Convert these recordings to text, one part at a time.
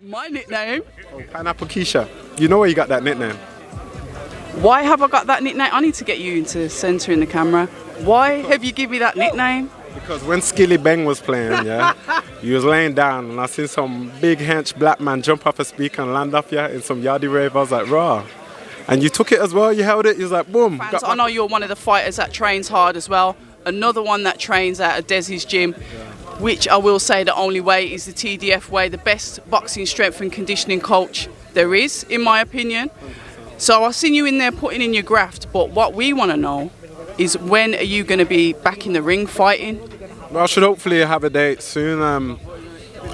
My nickname? Oh, Pineapple Keisha. You know where you got that nickname? Why have I got that nickname? I need to get you into centre in the camera. Why have you given me that nickname? Because when Skilly Bang was playing, yeah, you was laying down and I seen some big hench black man jump off a speaker and land off you in some yardie rave. I was like, raw. And you took it as well, you held it, you was like, boom. Fans, I know you're one of the fighters that trains hard as well. Another one that trains out of Desi's gym, which I will say the only way is the TDF way, the best boxing strength and conditioning coach there is, in my opinion. So I've seen you in there putting in your graft, but what we want to know is when are you going to be back in the ring fighting? Well, I should hopefully have a date soon.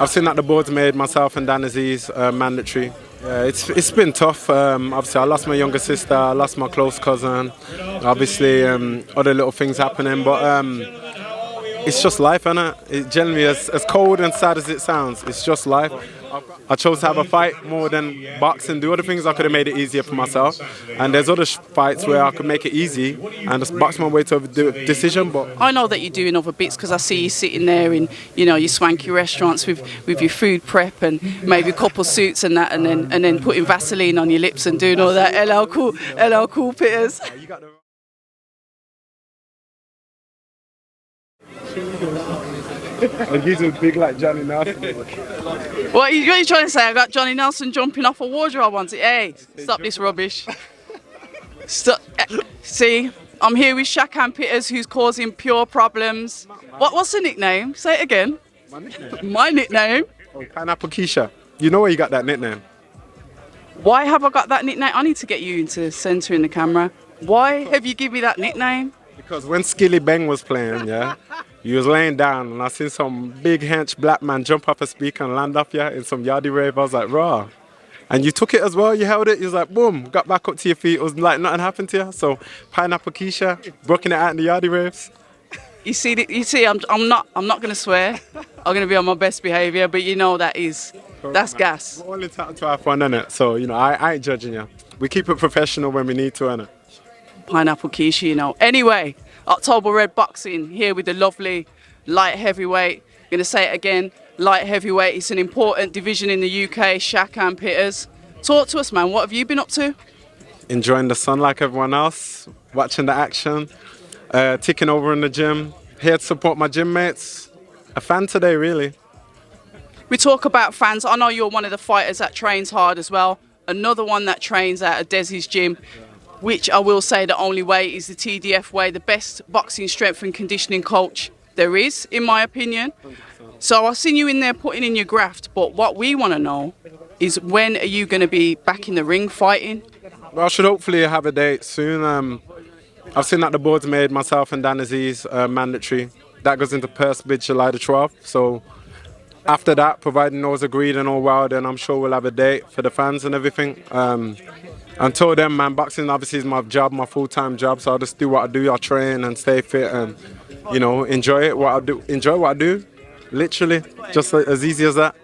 I've seen that the board's made myself and Dan Aziz mandatory. Yeah, it's been tough. Obviously, I lost my younger sister, I lost my close cousin. Obviously, other little things happening, but it's just life, innit? It generally, as cold and sad as it sounds, it's just life. I chose to have a fight more than boxing. Do other things I could have made it easier for myself. And there's other fights where I could make it easy and just box my way to a decision. But I know that you're doing other bits because I see you sitting there in, your swanky restaurants with your food prep and maybe a couple suits and that, and then putting Vaseline on your lips and doing all that. LL Cool Pitters. And he's a big like Johnny Nelson. What are you trying to say? I got Johnny Nelson jumping off a wardrobe once. Hey, stop this rubbish. Stop. See, I'm here with Shakan Pitters, who's causing pure problems. What's the nickname? Say it again. My nickname? My nickname? Oh, Pineapple Keisha. You know where you got that nickname? Why have I got that nickname? I need to get you into centre in the camera. Why have you given me that nickname? Because when Skilly Bang was playing, yeah, you was laying down and I seen some big hench black man jump off a speaker and land off you in some yardie rave. I was like, raw. And you took it as well, you held it, you was like, boom, got back up to your feet. It was like nothing happened to you. So Pineapple Keisha, broken it out in the yardie raves. You see, I'm not gonna swear. I'm gonna be on my best behaviour, but that's gas. We're only trying to have fun, innit? So, I ain't judging you. We keep it professional when we need to, innit? Pineapple Keisha, Anyway, October Red Boxing here with the lovely light heavyweight. Gonna say it again, light heavyweight. It's an important division in the UK. Shakan Pitters. Talk to us, man. What have you been up to? Enjoying the sun like everyone else, watching the action, ticking over in the gym. Here to support my gym mates. A fan today, really. We talk about fans. I know you're one of the fighters that trains hard as well. Another one that trains out of Desi's gym, which I will say the only way is the TDF way, the best boxing strength and conditioning coach there is, in my opinion. So I've seen you in there putting in your graft, but what we want to know is when are you going to be back in the ring fighting? Well, I should hopefully have a date soon. I've seen that the board's made myself and Dan Aziz mandatory. That goes into purse bid July the 12th. So after that, providing those agreed and all well, then I'm sure we'll have a date for the fans and everything. Until then, man, boxing obviously is my job, my full-time job. So I'll just do what I do. I train and stay fit and, enjoy it. Enjoy what I do. Literally, just as easy as that.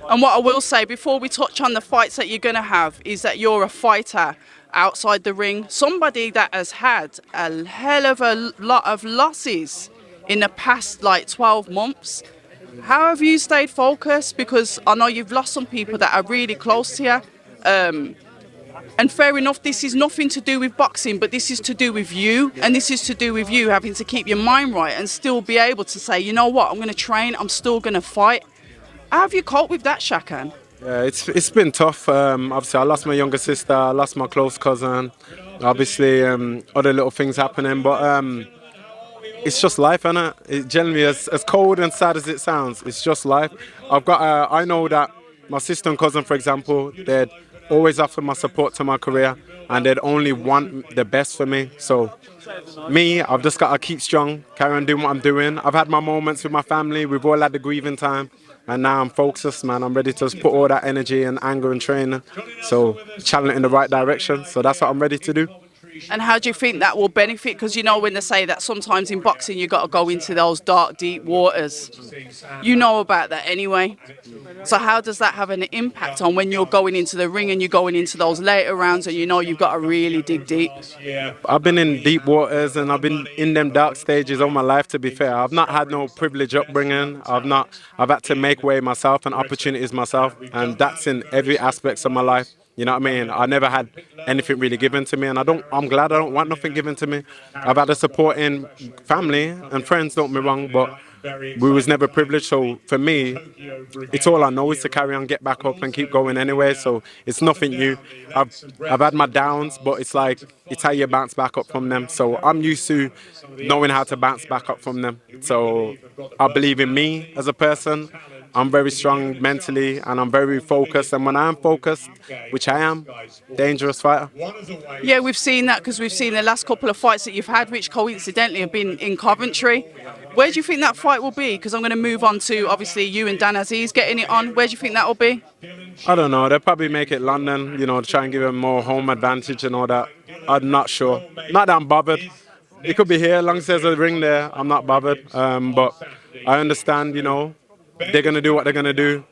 And what I will say before we touch on the fights that you're going to have is that you're a fighter outside the ring, somebody that has had a hell of a lot of losses in the past 12 months. How have you stayed focused? Because I know you've lost some people that are really close to you. And fair enough, this is nothing to do with boxing, but this is to do with you, and this is to do with you having to keep your mind right and still be able to say, you know what, I'm going to train, I'm still going to fight. How have you coped with that, Shakan? Yeah, it's been tough. Obviously, I lost my younger sister, I lost my close cousin. Obviously, other little things happening, but it's just life, innit? It generally, as cold and sad as it sounds, it's just life. I know that my sister and cousin, for example, they'd always offer my support to my career and they'd only want the best for me. So me, I've just got to keep strong, carry on doing what I'm doing. I've had my moments with my family, we've all had the grieving time, and now I'm focused, man. I'm ready to just put all that energy and anger and training, so channel it in the right direction. So that's what I'm ready to do. And how do you think that will benefit? Because you know when they say that sometimes in boxing you got to go into those dark, deep waters. You know about that anyway. So how does that have an impact on when you're going into the ring and you're going into those later rounds and you know you've got to really dig deep? I've been in deep waters and I've been in them dark stages all my life, to be fair. I've not had no privileged upbringing. I've had to make way myself and opportunities myself, and that's in every aspect of my life. You know what I mean? I never had anything really given to me, and I'm glad I don't want nothing given to me. I've had a supporting family and friends, don't get me wrong, but we was never privileged. So for me, it's all I know is to carry on, get back up and keep going anyway. So it's nothing new. I've had my downs, but it's like it's how you bounce back up from them. So I'm used to knowing how to bounce back up from them. So I believe in me as a person. I'm very strong mentally and I'm very focused. And when I'm focused, which I am, dangerous fighter. Yeah, we've seen that because we've seen the last couple of fights that you've had, which coincidentally have been in Coventry. Where do you think that fight will be? Because I'm going to move on to, obviously, you and Dan Aziz getting it on. Where do you think that will be? I don't know. They'll probably make it London, to try and give them more home advantage and all that. I'm not sure. Not that I'm bothered. It could be here, as long as there's a ring there, I'm not bothered. But I understand, they're going to do what they're going to do.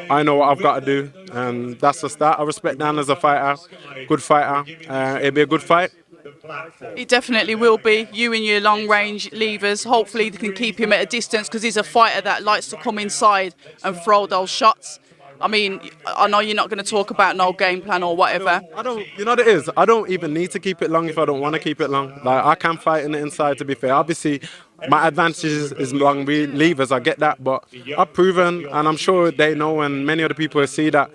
I know what I've got to do. And that's the start. I respect Dan as a fighter, good fighter. It'll be a good fight. It definitely will be. You and your long range levers, hopefully they can keep him at a distance because he's a fighter that likes to come inside and throw those shots. I mean, I know you're not going to talk about no game plan or whatever. I don't, you know what it is? I don't even need to keep it long if I don't want to keep it long. Like, I can fight in the inside, to be fair. Obviously, my advantage is long levers, I get that, but I've proven, and I'm sure they know, and many other people see that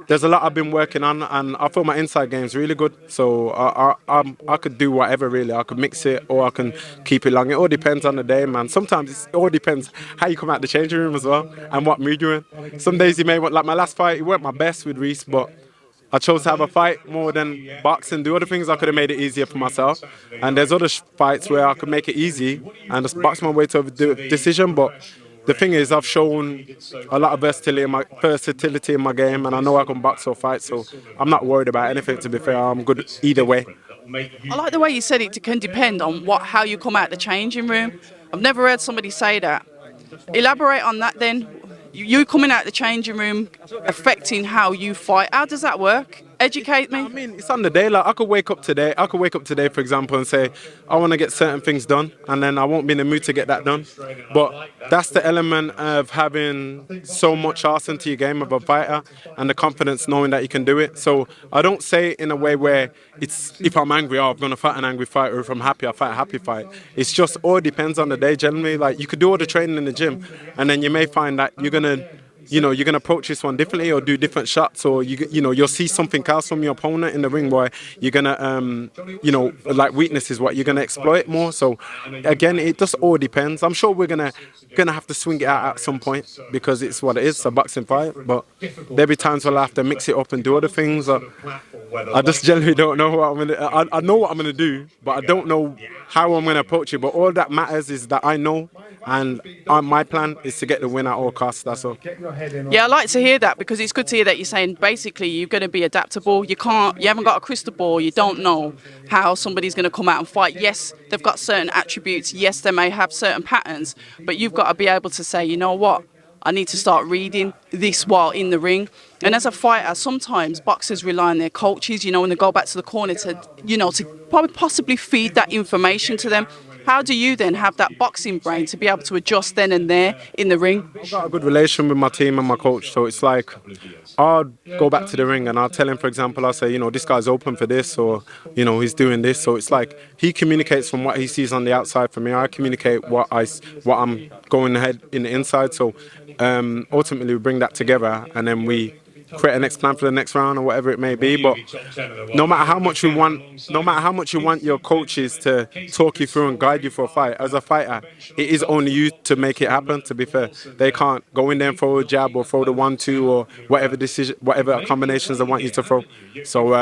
there's a lot I've been working on, and I feel my inside game is really good. So I could do whatever, really. I could mix it, or I can keep it long. It all depends on the day, man. Sometimes it all depends how you come out the changing room as well, and what mood you're in. Some days you may want, like my last fight, it weren't my best with Reese, but I chose to have a fight more than box and do other things. I could have made it easier for myself. And there's other fights where I could make it easy and just box my way to a decision. But the thing is, I've shown a lot of versatility in my game, and I know I can box or fight, so I'm not worried about anything, to be fair. I'm good either way. I like the way you said it can depend on how you come out the changing room. I've never heard somebody say that. Elaborate on that then. You coming out the changing room affecting how you fight. How does that work? Educate me. I mean, it's on the day. Like, I could wake up today, for example, and say, I want to get certain things done, and then I won't be in the mood to get that done. But that's the element of having so much arsenal to your game of a fighter and the confidence knowing that you can do it. So I don't say it in a way where it's, if I'm angry, I'm going to fight an angry fight, or if I'm happy, I fight a happy fight. It's just all depends on the day, generally. Like, you could do all the training in the gym, and then you may find that you're going to approach this one differently or do different shots, or you'll see something else from your opponent in the ring where you're gonna like weaknesses, what you're gonna exploit more. So again, it just all depends. I'm sure we're gonna have to swing it out at some point because it's what it is, a boxing fight. But there'll be times where I have to mix it up and do other things. I just generally don't know what I'm gonna. I know what I'm gonna do, but I don't know how I'm gonna approach it. But all that matters is that I know, and my plan is to get the win at all costs. That's all. Yeah, I like to hear that because it's good to hear that you're saying basically you're going to be adaptable. You haven't got a crystal ball. You don't know how somebody's going to come out and fight. Yes, they've got certain attributes. Yes, they may have certain patterns, but you've got to be able to say, you know what? I need to start reading this while in the ring. And as a fighter, sometimes boxers rely on their coaches, when they go back to the corner to probably possibly feed that information to them. How do you then have that boxing brain to be able to adjust then and there in the ring? I've got a good relation with my team and my coach, so it's like I'll go back to the ring and I'll tell him, for example, I'll say, this guy's open for this, or, he's doing this. So it's like he communicates from what he sees on the outside for me. I communicate what I'm going ahead in the inside. So ultimately we bring that together and then we create a next plan for the next round or whatever it may be. But no matter how much you want your coaches to talk you through and guide you for a fight, as a fighter, it is only you to make it happen, to be fair. They can't go in there and throw a jab or throw the 1-2 or whatever combinations they want you to throw. So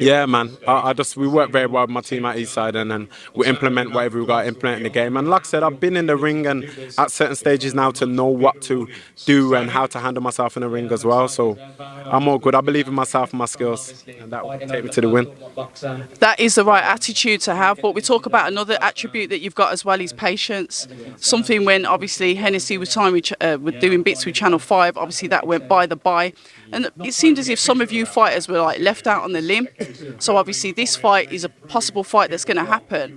yeah, man, we work very well with my team at Eastside, and then we implement whatever we got to implement in the game. And like I said, I've been in the ring and at certain stages now to know what to do and how to handle myself in the ring as well. well. So I'm all good. I believe in myself and my skills, and that will take me to the win. That is the right attitude to have. But we talk about another attribute that you've got as well is patience. Something when obviously Hennessy was time with doing bits with Channel 5, obviously that went by the by. And it seemed as if some of you fighters were like left out on the limb. So obviously this fight is a possible fight that's going to happen.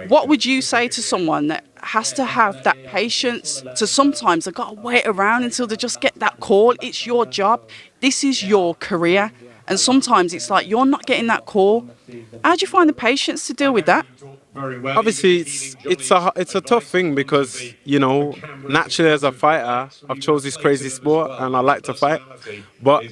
What would you say to someone that has to have that patience to sometimes they've got to wait around until they just get that call? It's your job. This is your career. And sometimes it's like you're not getting that call. How do you find the patience to deal with that? Obviously, it's a tough thing because, you know, naturally as a fighter, I've chose this crazy sport and I like to fight. But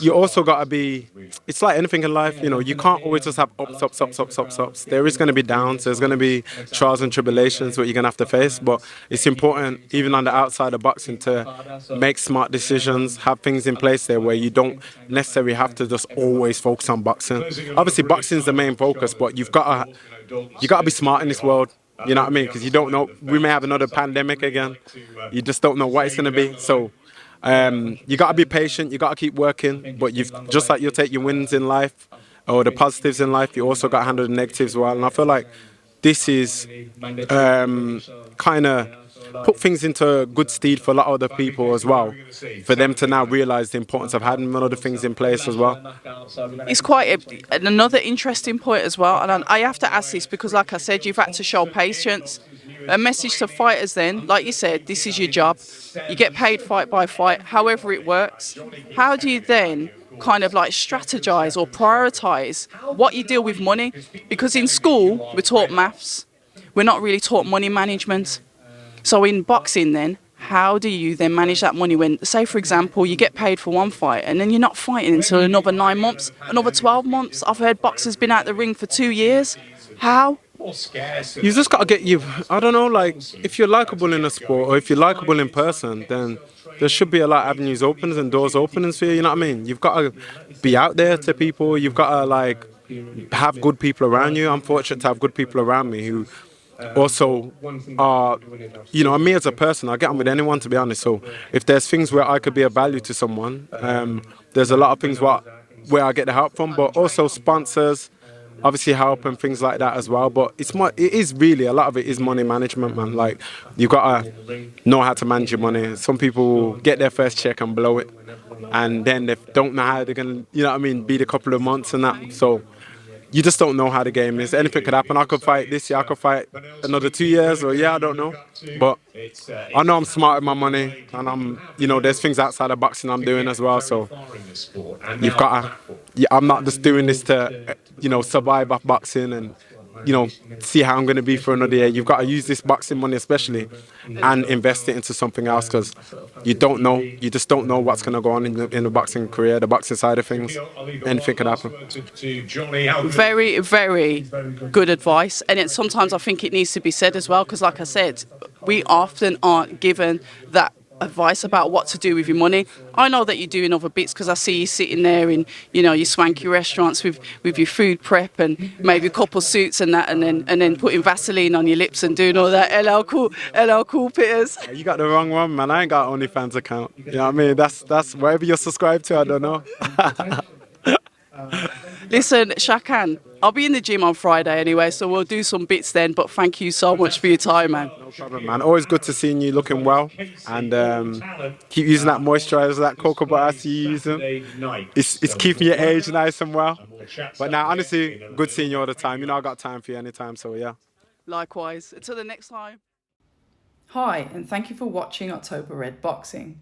you also got to be, it's like anything in life, you know, you can't always just have ups, ups, ups, ups, ups, ups. There is going to be downs, there's going to be trials and tribulations what you're going to have to face. But it's important, even on the outside of boxing, to make smart decisions, have things in place there where you don't necessarily have to just always focus on boxing. Obviously, boxing's the main focus, but you got to be smart in this world. You know what I mean? Because you don't know. We may have another pandemic again. You just don't know what it's going to be. So you got to be patient. You got to keep working. But you've just like you'll take your wins in life or the positives in life. You also got to handle the negatives well. And I feel like this is kind of put things into good stead for a lot of other people as well, for them to now realise the importance of having other things in place as well. It's quite another interesting point as well, and I have to ask this because, like I said, you've had to show patience. A message to fighters then, like you said, this is your job. You get paid fight by fight, however it works. How do you then kind of like strategize or prioritize what you deal with money? Because in school, we're taught maths. We're not really taught money management. So in boxing then, how do you then manage that money when, say for example, you get paid for one fight and then you're not fighting until another 9 months, another 12 months? I've heard boxers been out the ring for 2 years. How? You just got to I don't know, like, if you're likable in a sport or if you're likable in person, then there should be a lot of avenues open and doors open for you, you know what I mean? You've got to be out there to people, you've got to, like, have good people around you. I'm fortunate to have good people around me who also are, you know, me as a person, I get on with anyone, to be honest. So if there's things where I could be of value to someone, there's a lot of things where I get the help from, but also sponsors obviously help and things like that as well. But it is really, a lot of it is money management, man. Like, you got to know how to manage your money. Some people get their first check and blow it, and then they don't know how they're going to, you know what I mean, beat a couple of months and that. So you just don't know how the game is. Anything could happen. I could fight this year, I could fight another 2 years, or I don't know. But I know I'm smart with my money, and you know, there's things outside of boxing I'm doing as well. So you've got to, I'm not just doing this to, you know, survive off boxing and, you know, see how I'm going to be for another year. You've got to use this boxing money especially and invest it into something else, because you just don't know what's going to go on in the boxing career, the boxing side of things. Anything could happen. Very, very good advice. And sometimes I think it needs to be said as well, because like I said, we often aren't given that advice about what to do with your money. I know that you're doing other bits because I see you sitting there in, you know, your swanky restaurants with your food prep and maybe a couple suits and that, and then putting Vaseline on your lips and doing all that. LL Cool Pitters. You got the wrong one, man. I ain't got an OnlyFans account. You know what I mean? That's wherever you're subscribed to, I don't know. Listen, Shakan, I'll be in the gym on Friday anyway, so we'll do some bits then. But thank you so much for your time, man. No problem, man. Always good to seeing you looking well, and keep using that moisturizer, that cocoa butter I see you using. It's keeping your age nice and well. But now, honestly, good seeing you all the time. You know, I got time for you anytime, so yeah. Likewise. Until the next time. Hi, and thank you for watching October Red Boxing.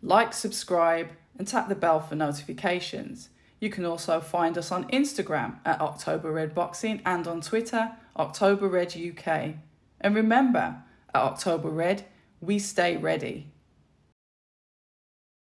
Like, subscribe, and tap the bell for notifications. You can also find us on Instagram at October Red Boxing and on Twitter, October Red UK. And remember, at October Red, we stay ready.